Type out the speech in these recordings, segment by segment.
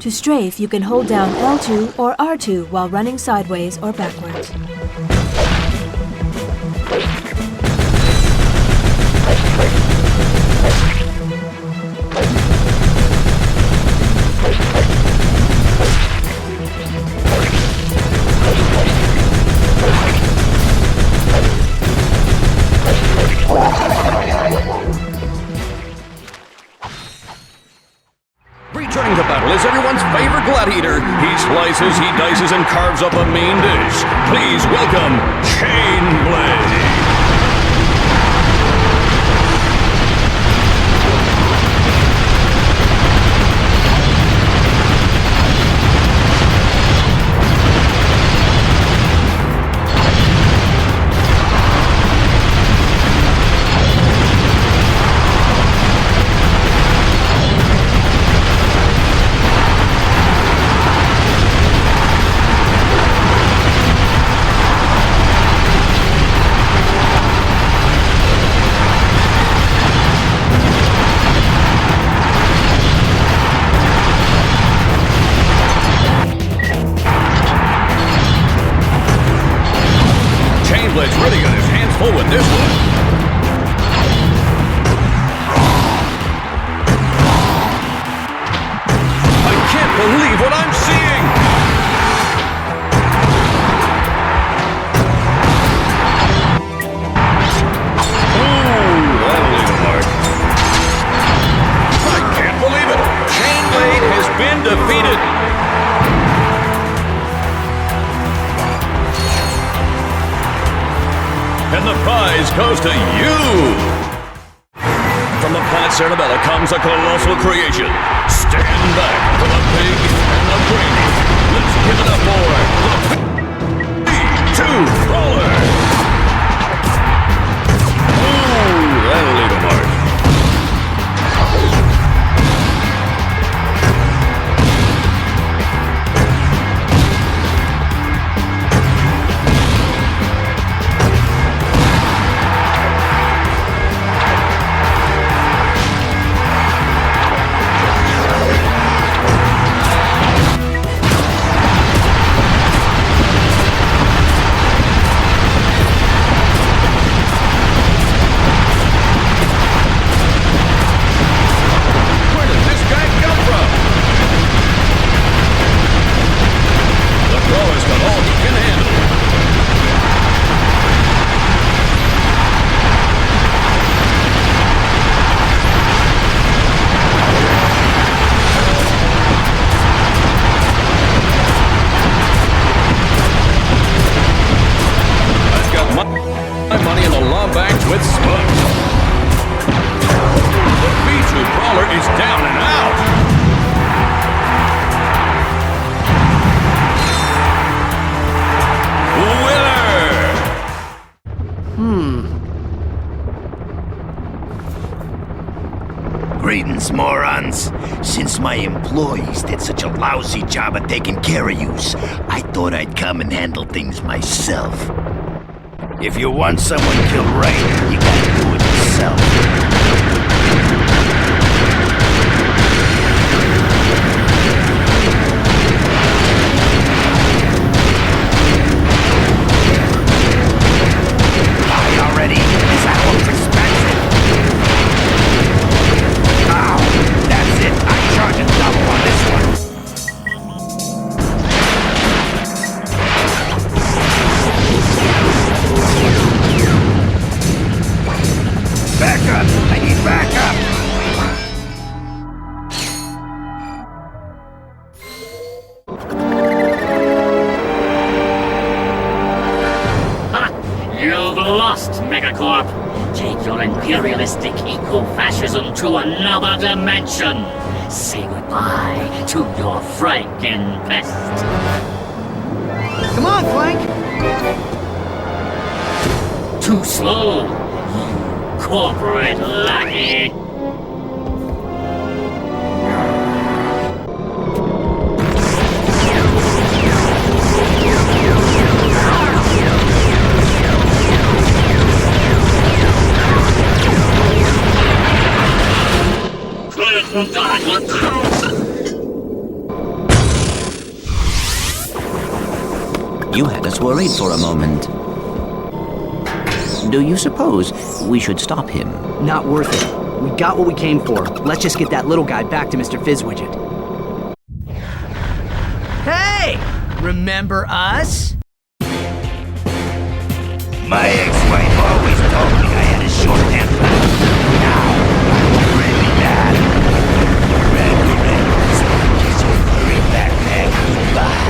To strafe, you can hold down L2 or R2 while running sideways or backwards. Returning to battle is everyone's favorite gladiator. He slices, he dices, and carves up a mean dish. Please welcome Chainblade. Chainblade's really got his hands full with this one. I can't believe what I'm seeing! Ooh, that'll leave a mark. I can't believe it! Chainblade has been defeated! And the prize goes to you! From the planet Cerebella comes a colossal creation. Stand back for the big and the brainy. Let's give it up for the B2 Brawler! Ooh, that'll leave a mark. With Spuds. The B2 Brawler is down and out. Winner! Greetings, morons. Since my employees did such a lousy job of taking care of yous, I thought I'd come and handle things myself. If you want someone killed right, you gotta do it yourself. Already? This hour's expensive. Ow! That's it. I charge a double on this one. Backup! I need backup! Ha! You've lost, Megacorp! Take your imperialistic eco-fascism to another dimension! Say goodbye to your Frankenpest! Come on, Clank! Too slow! Corporate lackey! You had us worried for a moment. Do you suppose we should stop him? Not worth it. We got what we came for. Let's just get that little guy back to Mr. Fizzwidget. Hey! Remember us? My ex-wife always told me I had a short temper. Now, I'm really bad. Red, kiss your furry back neck goodbye.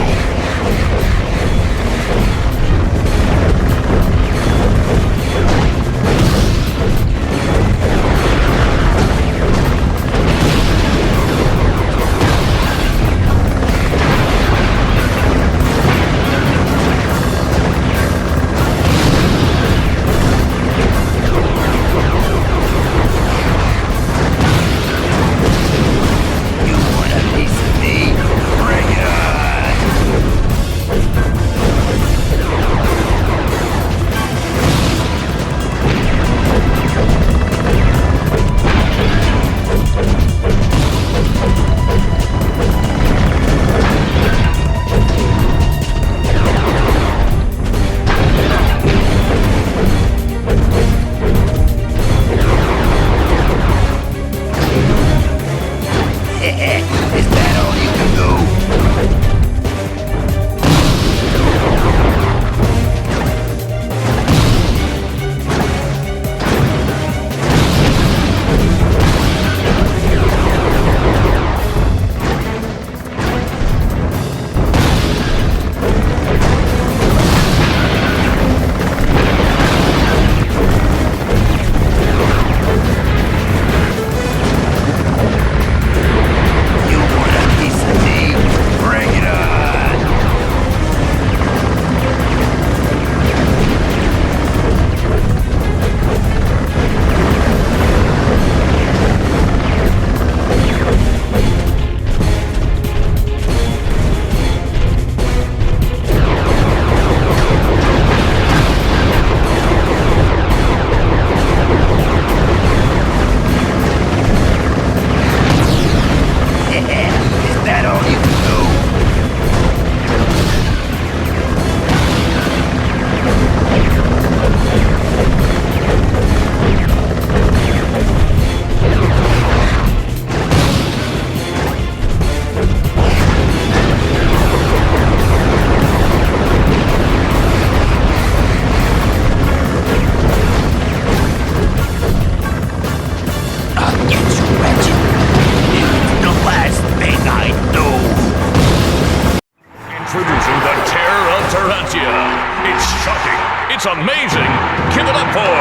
It's amazing! Give it up for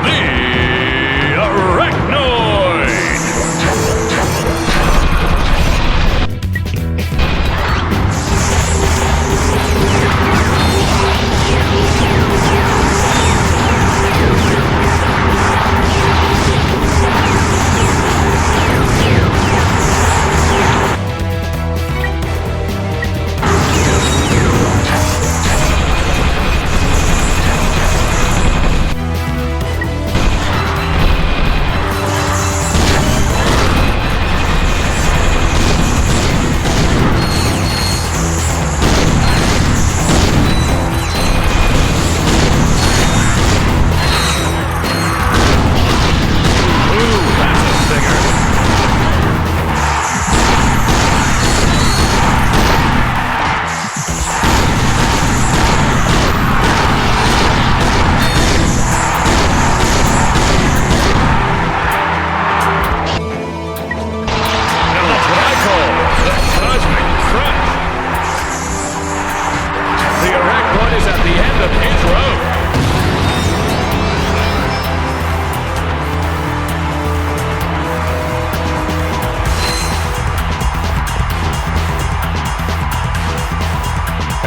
the Arachnoid!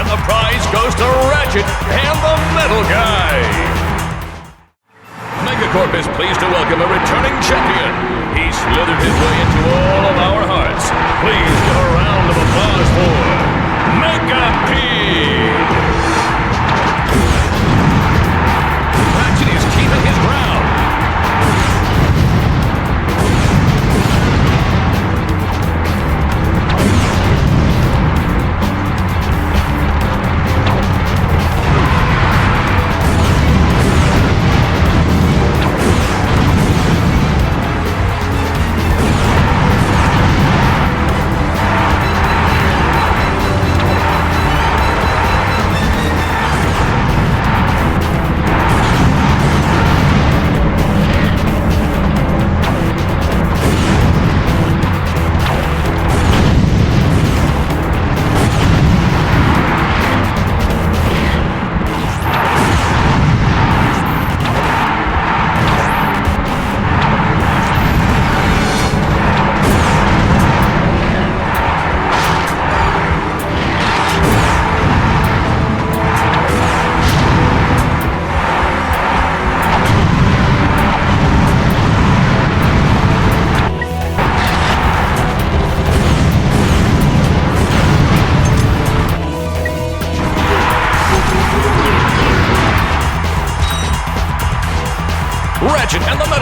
The prize goes to Ratchet and the Metal Guy. Megacorp is pleased to welcome a returning champion. He slithered his way into all of our hearts. Please give a round of applause for Megapede. Ratchet is keeping his ground.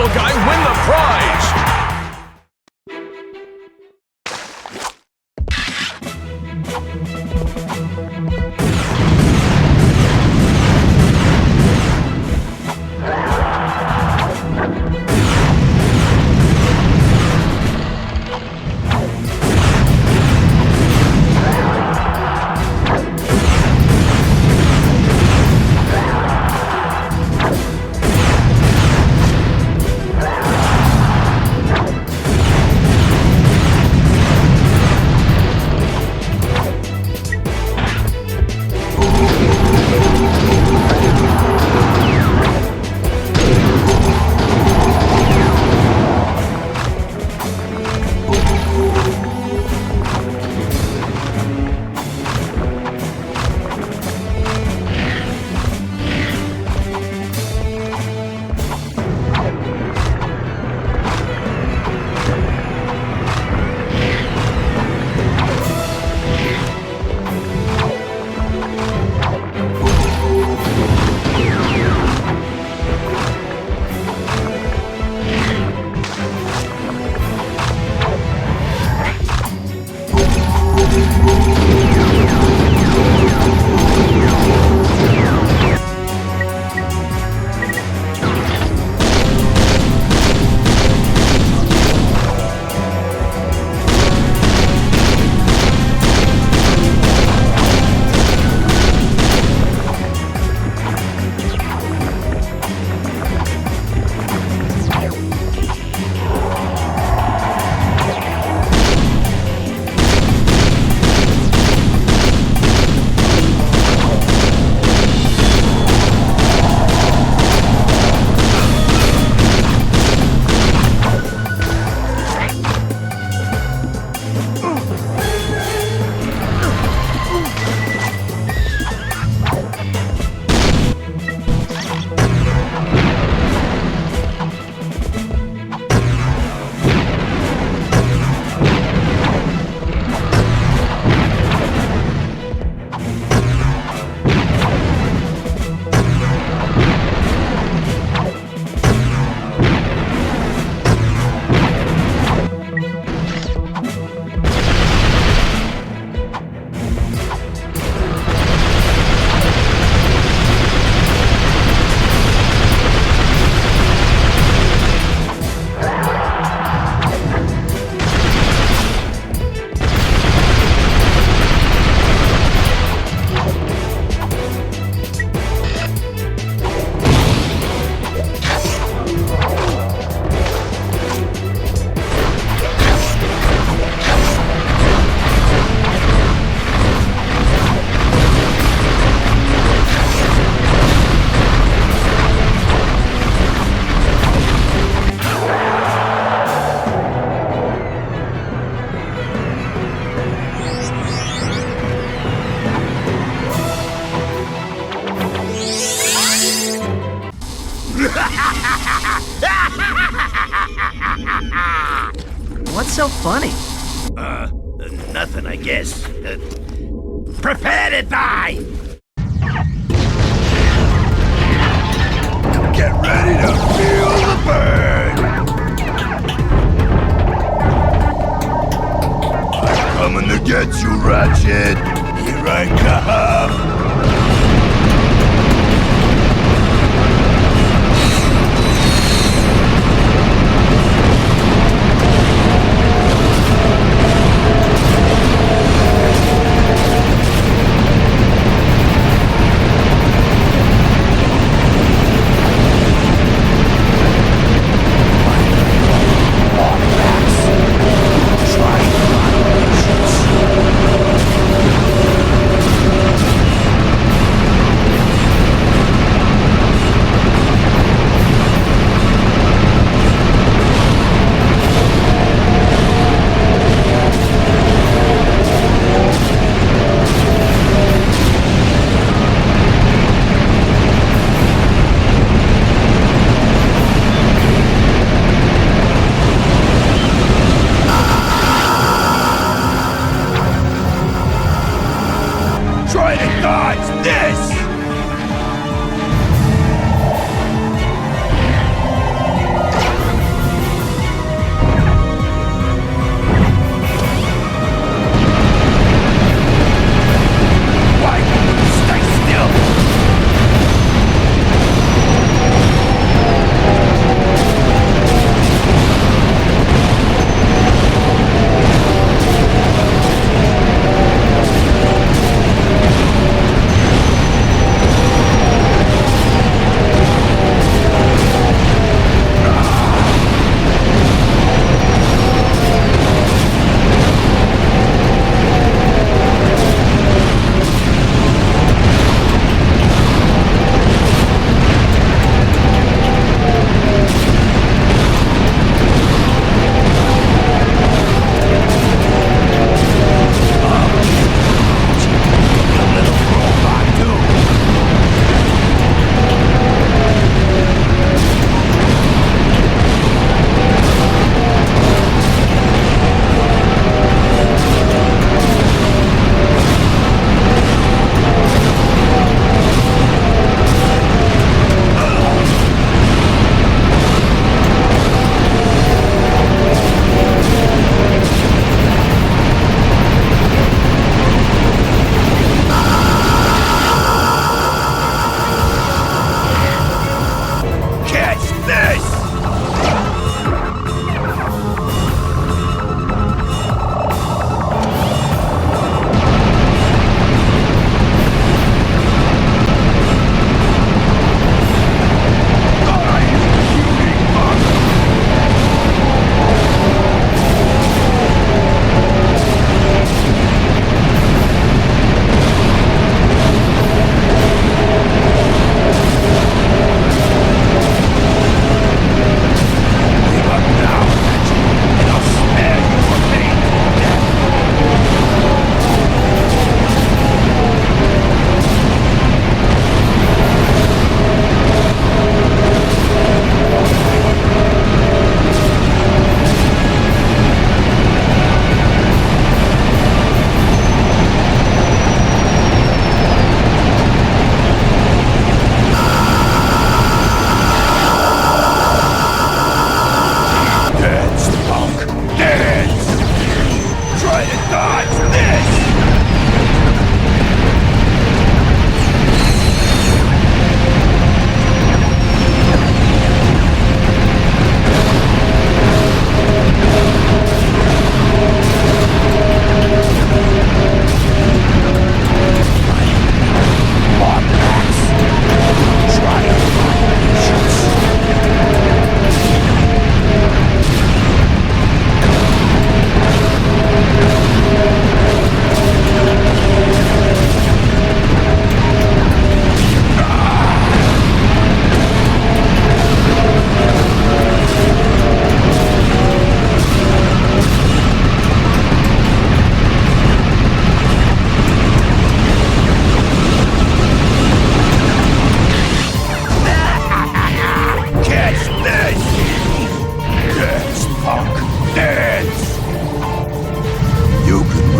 final guy win the prize! What's so funny? Nothing, I guess. Prepare to die! Get ready to feel the burn! I'm coming to get you, Ratchet! Here I come!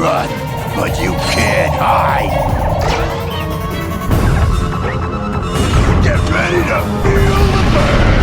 run, but you can't hide. Get ready to feel the burn.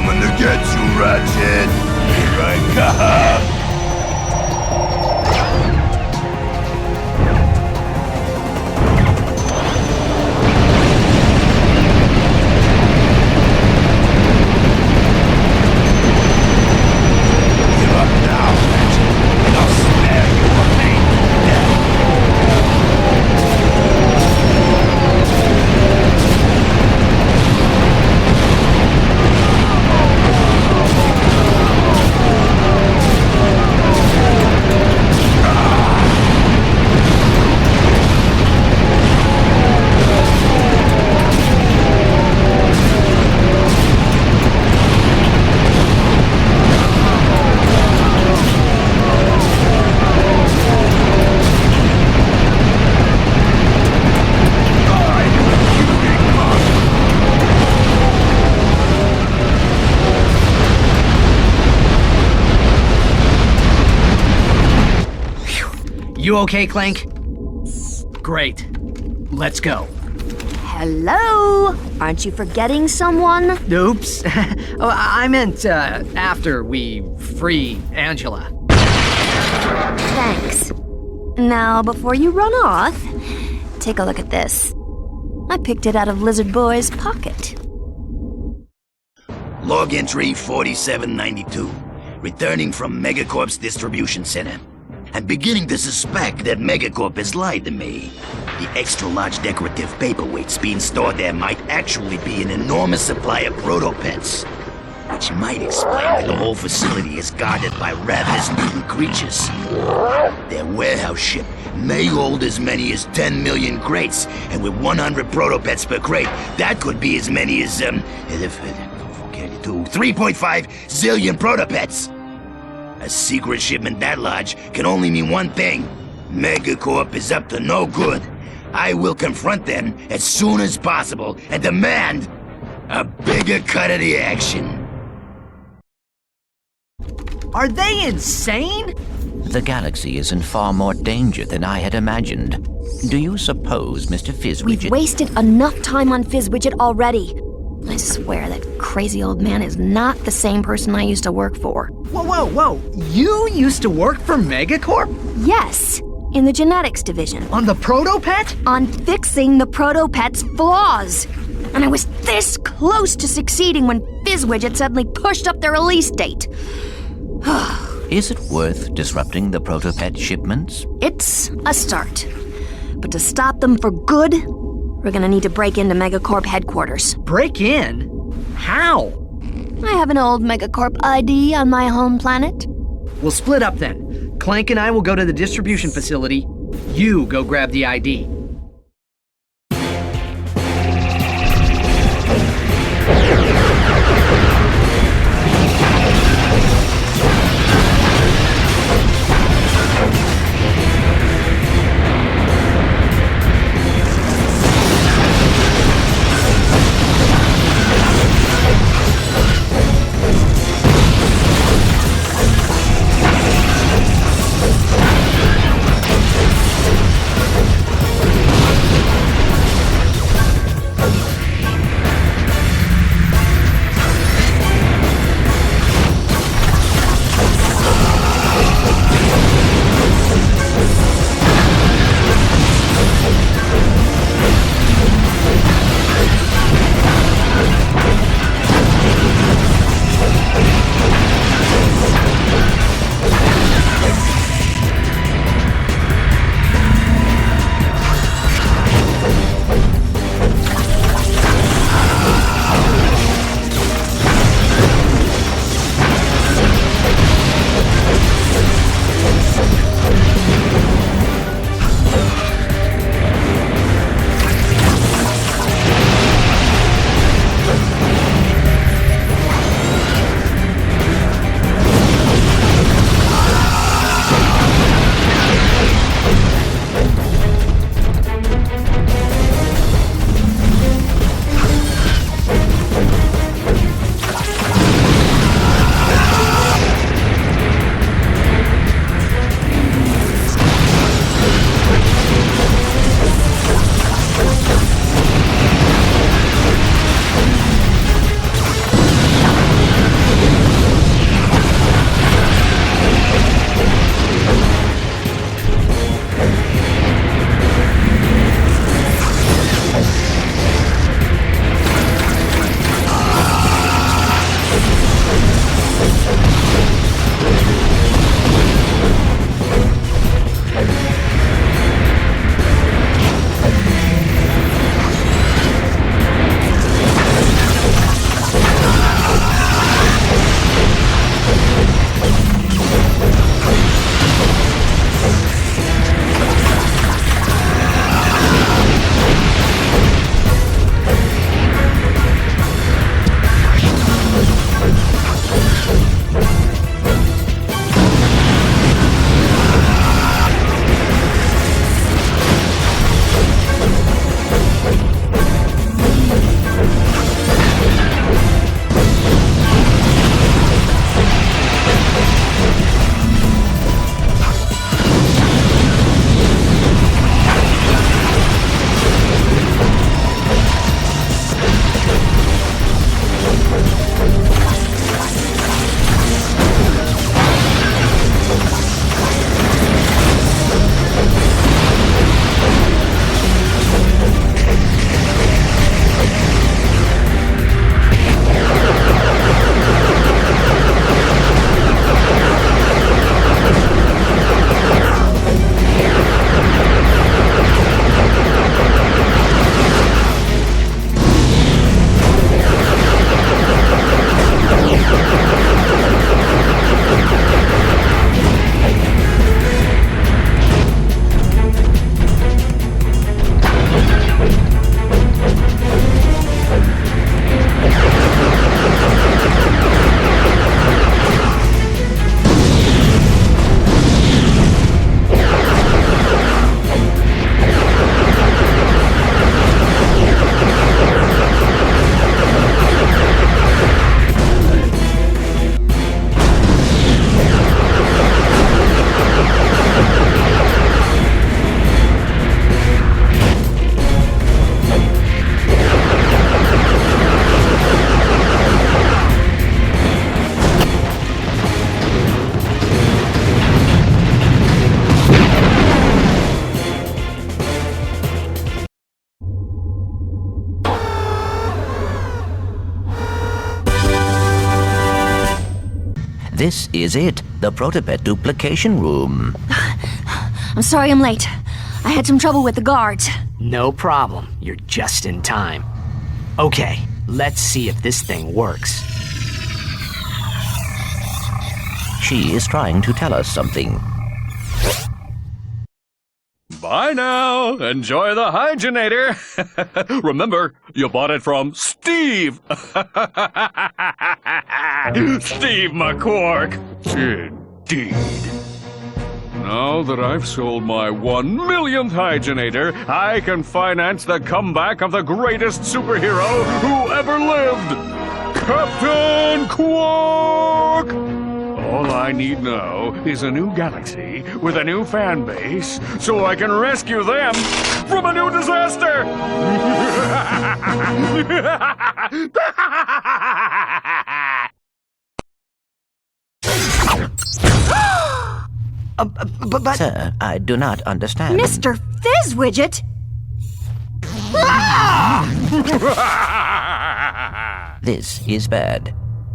coming to get you, Ratchet! Here I come! Give up now, Ratchet, and I'll spare you a painful death! You okay, Clank? Great. Let's go. Hello? Aren't you forgetting someone? Oops. Oh, I meant after we free Angela. Thanks. Now, before you run off, take a look at this. I picked it out of Lizard Boy's pocket. Log entry 4792. Returning from Megacorp's distribution center. I'm beginning to suspect that Megacorp has lied to me. The extra-large decorative paperweights being stored there might actually be an enormous supply of protopets, which might explain why the whole facility is guarded by ravenous mutant creatures. Their warehouse ship may hold as many as 10 million crates, and with 100 protopets per crate, that could be as many as, 3.5 zillion protopets. A secret shipment that large can only mean one thing. Megacorp is up to no good. I will confront them as soon as possible and demand a bigger cut of the action. Are they insane? The galaxy is in far more danger than I had imagined. Do you suppose Mr. Fizzwidget... We've wasted enough time on Fizzwidget already. I swear that crazy old man is not the same person I used to work for. Whoa. You used to work for Megacorp? Yes, in the genetics division. On the Protopet? On fixing the Protopet's flaws. And I was this close to succeeding when Fizzwidget suddenly pushed up their release date. Is it worth disrupting the Protopet shipments? It's a start. But to stop them for good, we're gonna need to break into Megacorp headquarters. Break in? How? I have an old Megacorp ID on my home planet. We'll split up then. Clank and I will go to the distribution facility. You go grab the ID. This is it, the Protopet duplication room. I'm sorry I'm late. I had some trouble with the guards. No problem. You're just in time. Okay, let's see if this thing works. She is trying to tell us something. Bye now. Enjoy the Hygienator. Remember, you bought it from Steve. Steve McQuark. Indeed. Now that I've sold my 1 millionth Hygienator, I can finance the comeback of the greatest superhero who ever lived, Captain Quark! All I need now is a new galaxy with a new fan base so I can rescue them from a new disaster! But Sir, I do not understand. Mr. Fizzwidget? This is bad.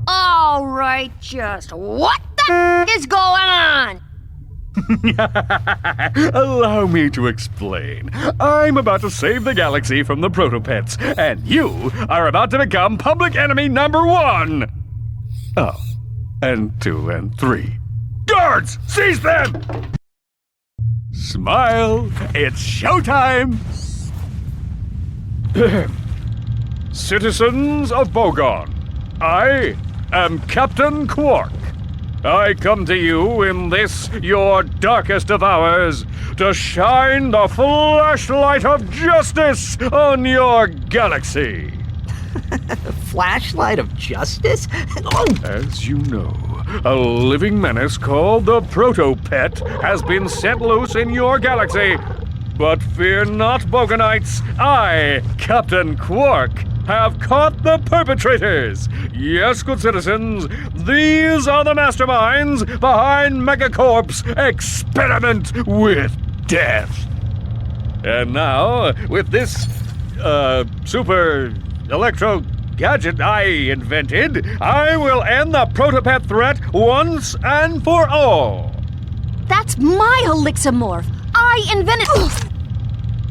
All right, just what the is going on? Allow me to explain. I'm about to save the galaxy from the Protopets, and you are about to become public enemy number 1! Oh, and 2 and 3. Guards! Seize them! Smile! It's showtime! Citizens of Bogon, I am Captain Quark. I come to you in this, your darkest of hours, to shine the flashlight of justice on your galaxy. flashlight of justice? As you know, a living menace called the Protopet has been set loose in your galaxy. But fear not, Bogonites. I, Captain Quark, have caught the perpetrators. Yes, good citizens, these are the masterminds behind Megacorp's experiment with death. And now, with this, super electro gadget I invented, I will end the Protopet threat once and for all. That's my Elixamorph. I invented.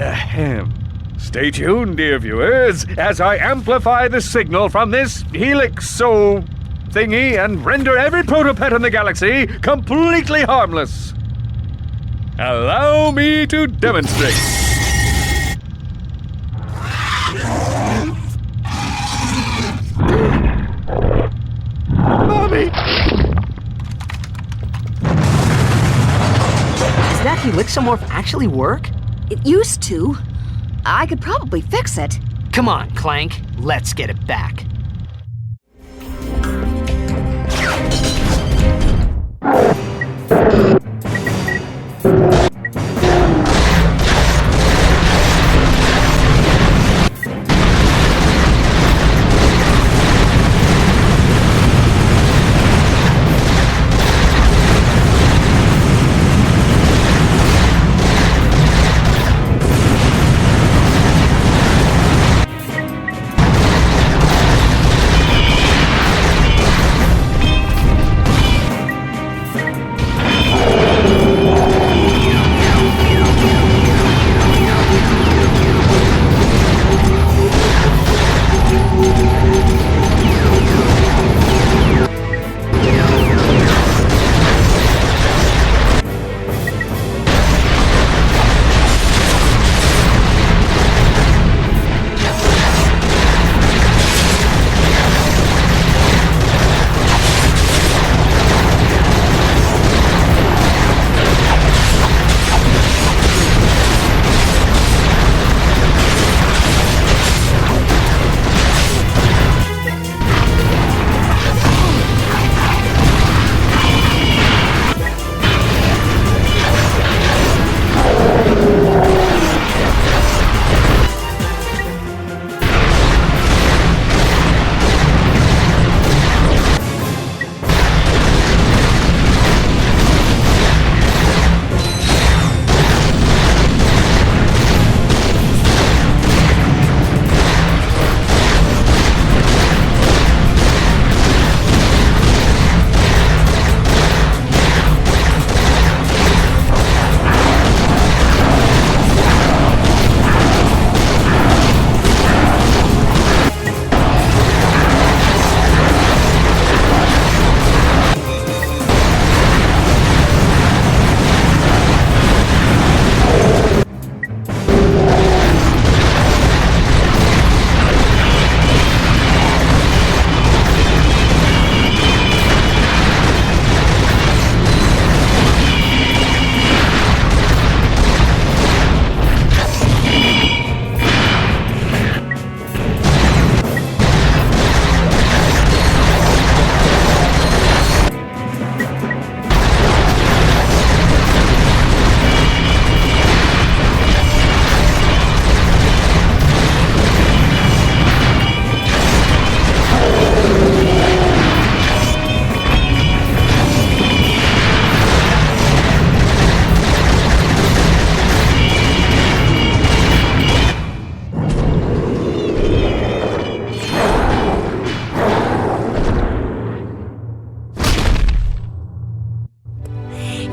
Ahem. Stay tuned, dear viewers, as I amplify the signal from this helixo thingy and render every Protopet in the galaxy completely harmless. Allow me to demonstrate. Mommy! Does that Helixamorph actually work? It used to. I could probably fix it. Come on, Clank. Let's get it back.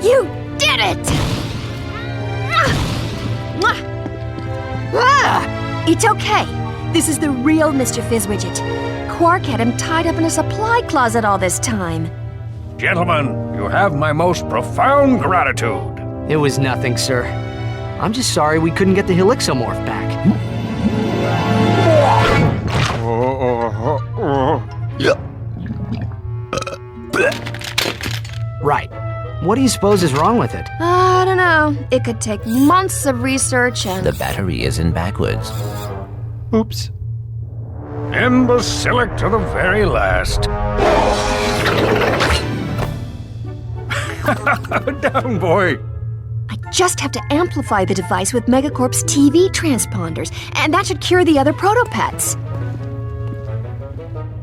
You did it! Ah! It's okay. This is the real Mr. Fizzwidget. Quark had him tied up in a supply closet all this time. Gentlemen, you have my most profound gratitude. It was nothing, sir. I'm just sorry we couldn't get the Helixomorph back. Right. What do you suppose is wrong with it? I don't know. It could take months of research and... The battery isn't backwards. Oops. Imbecilic to the very last. Down, boy. I just have to amplify the device with Megacorp's TV transponders, and that should cure the other Protopets.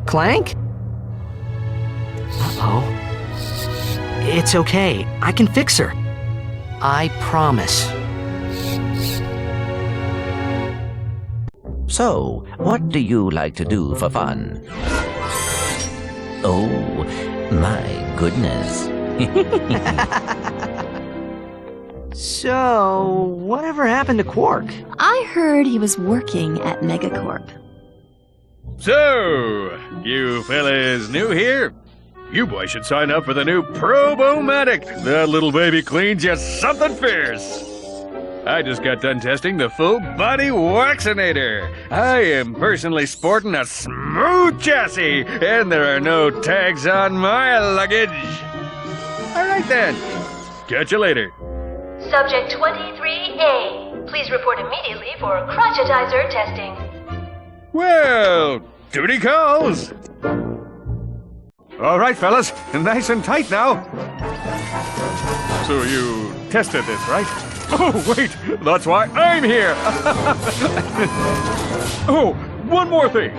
Clank? Uh-oh. It's okay. I can fix her. I promise. So, what do you like to do for fun? Oh, my goodness. So, whatever happened to Quark? I heard he was working at Megacorp. So, you fellas new here? You boys should sign up for the new Probomatic. That little baby cleans you something fierce. I just got done testing the full body Waxinator. I am personally sporting a smooth chassis, and there are no tags on my luggage. All right then. Catch you later. Subject 23A. Please report immediately for crotchetizer testing. Well, duty calls. All right, fellas, nice and tight now. So you tested this, right? Oh, wait, that's why I'm here. Oh, one more thing.